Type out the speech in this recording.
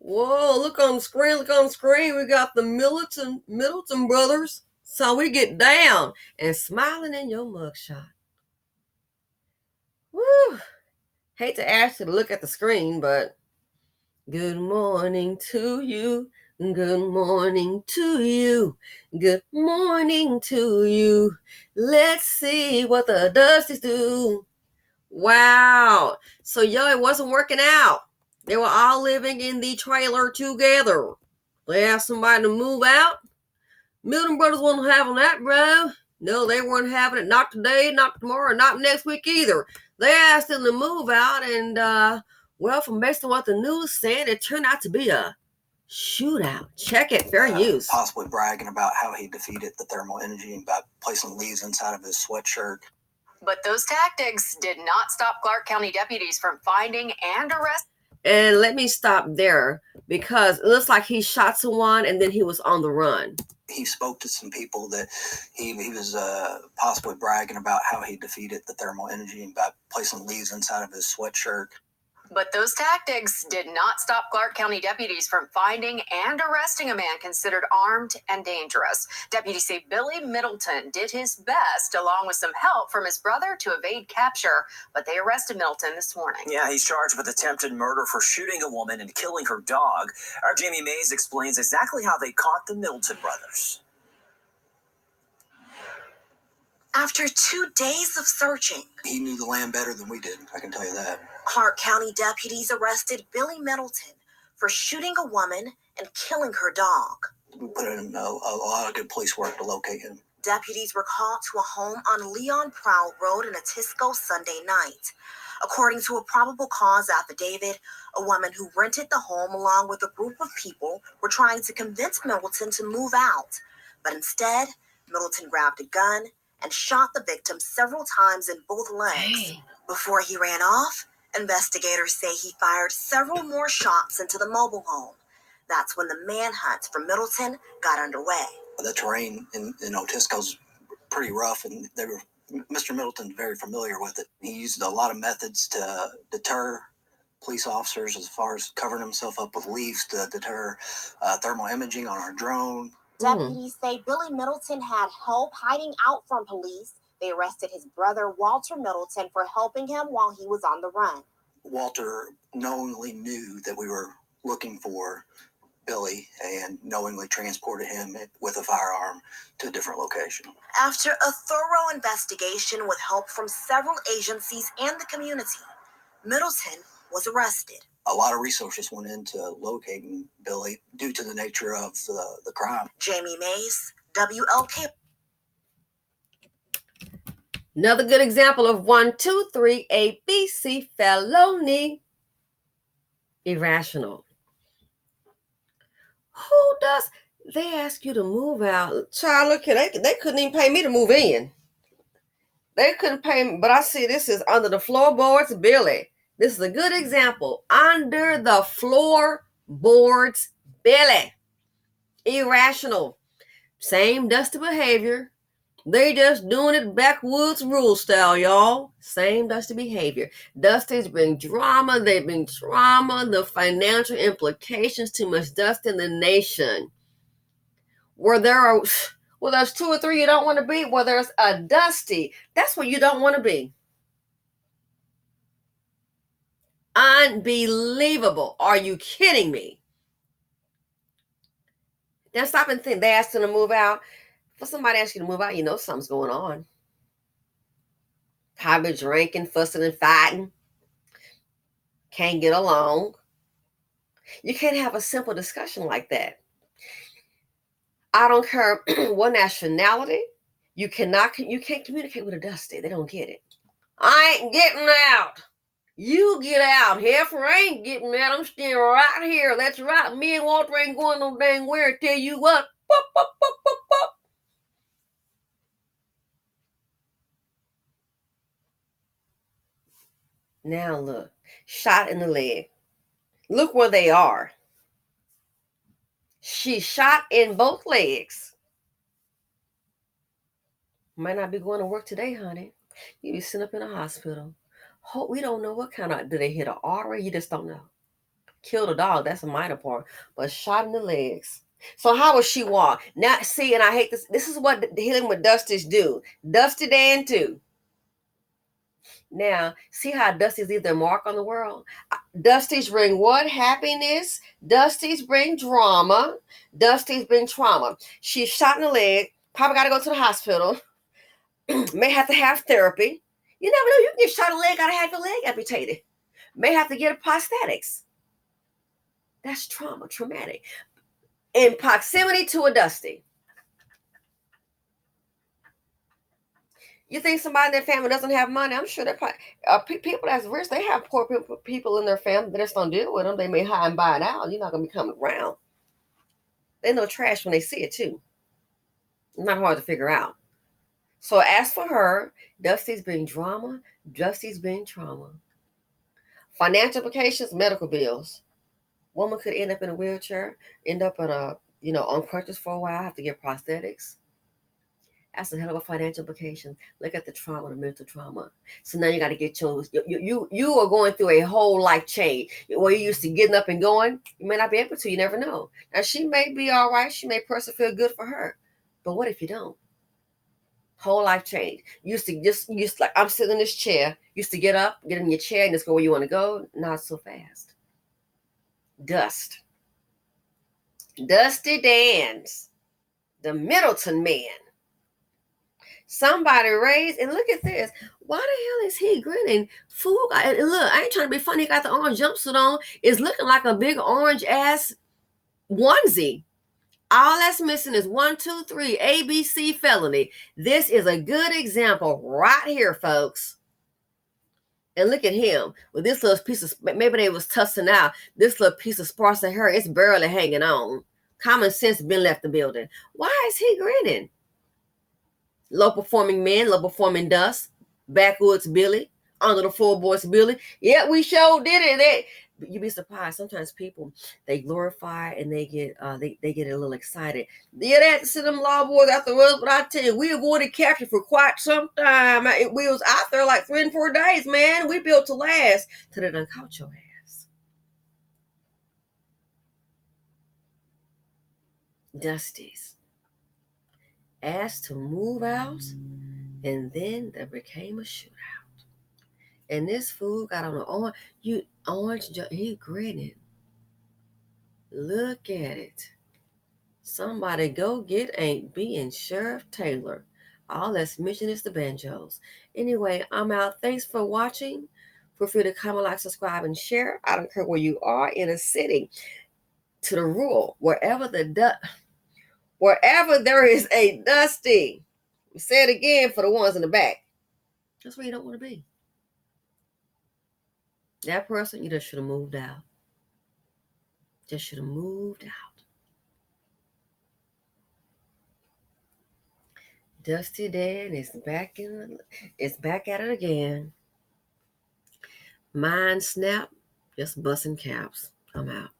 Whoa, look on the screen, look on the screen. We got the Middleton brothers. So we get down and smiling in your mugshot. Woo! Hate to ask you to look at the screen, but good morning to you. Good morning to you. Good morning to you. Let's see what the Dusties do. Wow. So, it wasn't working out. They were all living in the trailer together. They asked somebody to move out. Milton Brothers wasn't having that, bro. No, they weren't having it. Not today, not tomorrow, not next week either. They asked him to move out, and, from based on what the news said, it turned out to be a shootout. Check it. Fair use. Possibly bragging about how he defeated the thermal imaging by placing leaves inside of his sweatshirt. But those tactics did not stop Clark County deputies from finding and arresting. And let me stop there because it looks like he shot someone and then he was on the run. He spoke to some people that he was possibly bragging about how he defeated the thermal imaging by placing leaves inside of his sweatshirt. But those tactics did not stop Clark County deputies from finding and arresting a man considered armed and dangerous. Deputies say Billy Middleton did his best, along with some help from his brother, to evade capture. But they arrested Middleton this morning. Yeah, he's charged with attempted murder for shooting a woman and killing her dog. Our Jamie Mays explains exactly how they caught the Middleton brothers. After 2 days of searching, he knew the land better than we did, I can tell you that. Clark County deputies arrested Billy Middleton for shooting a woman and killing her dog. We put in a lot of good police work to locate him. Deputies were called to a home on Leon Prowl Road in Atisco Sunday night. According to a probable cause affidavit, a woman who rented the home along with a group of people were trying to convince Middleton to move out. But instead, Middleton grabbed a gun and shot the victim several times in both legs. Dang. Before he ran off, investigators say he fired several more shots into the mobile home. That's when the manhunt for Middleton got underway. The terrain in Otisco's pretty rough, and Mr. Middleton's very familiar with it. He used a lot of methods to deter police officers, as far as covering himself up with leaves to deter thermal imaging on our drone. Deputies say Billy Middleton had help hiding out from police. They arrested his brother, Walter Middleton, for helping him while he was on the run. Walter knowingly knew that we were looking for Billy and knowingly transported him with a firearm to a different location. After a thorough investigation with help from several agencies and the community, Middleton was arrested. A lot of resources went into locating Billy due to the nature of the crime. Jamie Mays, WLK. Another good example of 1, 2, 3, ABC felony. Irrational. Who does? They ask you to move out. Child, look here, they couldn't even pay me to move in. They couldn't pay me, but I see this is under the floorboards, Billy. This is a good example. Under the floorboards, Billy. Irrational. Same dusty behavior. They just doing it backwoods rule style, y'all. Same dusty behavior. Dusty's bring drama. They bring trauma. The financial implications. Too much dust in the nation. Where there's 2 or 3 you don't want to be. Where there's a dusty, that's where you don't want to be. Unbelievable. Are you kidding me? Now stop and think. They asked them to move out. For somebody asking you to move out, you know something's going on. Probably drinking, fussing, and fighting. Can't get along. You can't have a simple discussion like that. I don't care what nationality. You can't communicate with a dusty. They don't get it. I ain't getting out. You get out. Heifer ain't getting out. I'm staying right here. That's right. Me and Walter ain't going no dang where. Tell you what. Pop, pop, pop, pop, pop. Now look, shot in the leg. Look where they are. She shot in both legs. Might not be going to work today, honey. You be sitting up in a hospital. We don't know what kind of, did they hit an artery? You just don't know. Killed a dog, that's a minor part, but shot in the legs. So how would she walk? Now, see, and I hate this. This is what healing with Dusty's do. Dusty Dan too. Now, see how Dusty's leave their mark on the world? Dusty's bring what? Happiness. Dusty's bring drama. Dusty's bring trauma. She's shot in the leg. Probably got to go to the hospital. May have to have therapy. You never know. You can get shot in the leg, got to have your leg amputated. May have to get a prosthetics. That's trauma, traumatic. In proximity to a Dusty. You think somebody in their family doesn't have money? I'm sure that people that's rich, they have poor people in their family that just don't deal with them. They may hide and buy it out. You're not going to be coming around. They know trash when they see it too. Not hard to figure out. So as for her, Dusty's being drama. Dusty's being trauma. Financial implications, medical bills. Woman could end up in a wheelchair, end up in on crutches for a while, have to get prosthetics. That's a hell of a financial implication. Look at the trauma, the mental trauma. So now you got to get you are going through a whole life change. Where you used to getting up and going, you may not be able to. You never know. Now she may be all right. She may person feel good for her, but what if you don't? Whole life change. Used to like I'm sitting in this chair. Used to get up, get in your chair, and just go where you want to go. Not so fast. Dusty Dan's the Middleton man. Somebody raised, and look at this. Why the hell is he grinning? Fool, look, I ain't trying to be funny. He got the orange jumpsuit on. It's looking like a big orange ass onesie. All that's missing is 1, 2, 3, ABC felony. This is a good example right here, folks. And look at him with this little piece of, maybe they was tussing out. This little piece of sparse hair, it's barely hanging on. Common sense been left the building. Why is he grinning? Low performing men, low performing Dust, backwoods Billy, under the floorboards Billy. Yeah, we sure did it. You'd be surprised. Sometimes people, they glorify and they get they get a little excited. Yeah, that's them law boys afterwards, but I tell you, we avoided capture for quite some time. We was out there like 3 and 4 days, man. We built to last till they done caught your ass. Dusty's asked to move out, and then there became a shootout. And this fool got on an orange, he grinning. Look at it. Somebody go get Aunt B and Sheriff Taylor. All that's missing is the banjos. Anyway, I'm out. Thanks for watching. Feel free to comment, like, subscribe, and share. I don't care where you are in a city, to the rural, wherever there is a Dusty. Say it again for the ones in the back. That's where you don't want to be. That person, you just should have moved out. Just should have moved out. Dusty Dan is back at it again. Mind snap, just busting caps. I'm out.